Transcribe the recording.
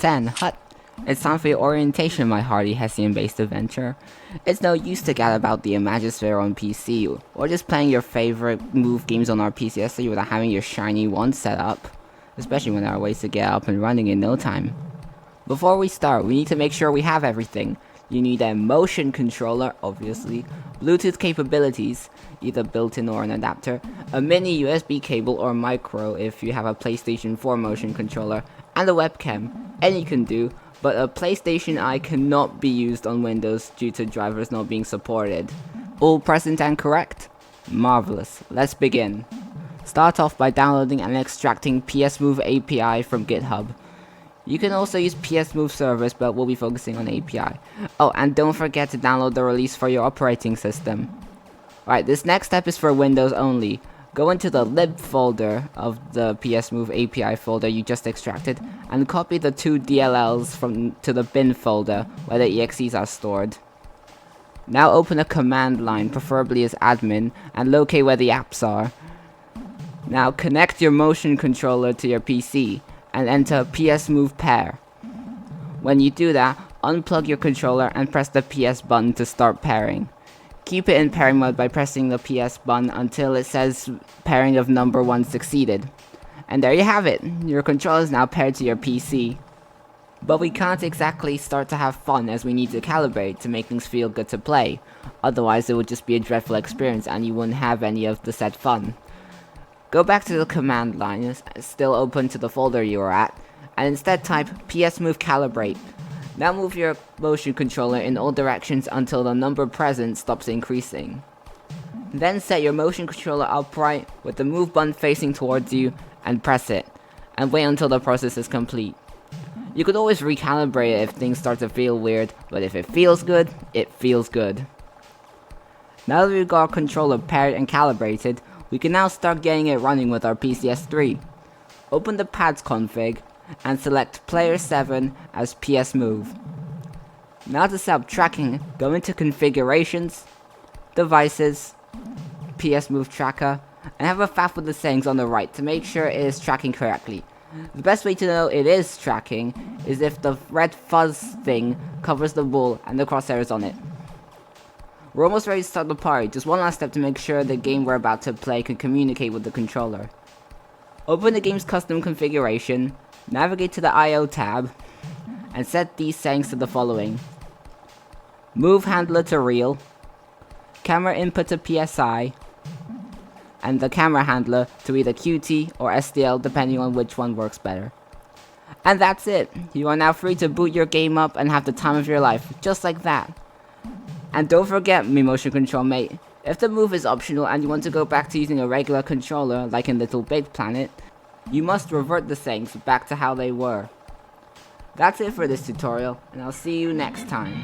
10. Hut. It's time for your orientation, my hardy Hessian-based adventurer. It's no use to gat about the Imagisphere on PC, or just playing your favorite move games on RPCS3 without having your shiny one set up, especially when there are ways to get up and running in no time. Before we start, we need to make sure we have everything. You need a motion controller, obviously, Bluetooth capabilities, either built-in or an adapter, a mini USB cable or micro if you have a PlayStation 4 motion controller, and a webcam. Any can do, but a PlayStation Eye cannot be used on Windows due to drivers not being supported. All present and correct? Marvelous. Let's begin. Start off by downloading and extracting PSMove API from GitHub. You can also use PSMove service, but we'll be focusing on API. Oh, and don't forget to download the release for your operating system. Alright, this next step is for Windows only. Go into the lib folder of the PSMove API folder you just extracted, and copy the two DLLs to the bin folder, where the EXEs are stored. Now open a command line, preferably as admin, and locate where the apps are. Now connect your motion controller to your PC, and enter PSMove pair. When you do that, unplug your controller and press the PS button to start pairing. Keep it in pairing mode by pressing the PS button until it says pairing of number 1 succeeded. And there you have it, your controller is now paired to your PC. But we can't exactly start to have fun, as we need to calibrate to make things feel good to play. Otherwise it would just be a dreadful experience and you wouldn't have any of the said fun. Go back to the command line, it's still open to the folder you were at, and instead type psmove calibrate. Now move your motion controller in all directions until the number present stops increasing. Then set your motion controller upright with the move button facing towards you and press it, and wait until the process is complete. You could always recalibrate it if things start to feel weird, but if it feels good, it feels good. Now that we've got our controller paired and calibrated, we can now start getting it running with our RPCS3. Open the pads config and select player 7 as PSMove. Now to set up tracking, go into configurations, devices, PSMove tracker, and have a faff with the settings on the right to make sure it is tracking correctly. The best way to know it is tracking is if the red fuzz thing covers the ball and the crosshair is on it. We're almost ready to start the party, just one last step to make sure the game we're about to play can communicate with the controller. Open the game's custom configuration, navigate to the I/O tab, and set these settings to the following. Move handler to real, camera input to PSI, and the camera handler to either QT or SDL depending on which one works better. And that's it! You are now free to boot your game up and have the time of your life, just like that. And don't forget, me motion control mate, if the move is optional and you want to go back to using a regular controller like in Little Big Planet, you must revert the settings back to how they were. That's it for this tutorial, and I'll see you next time.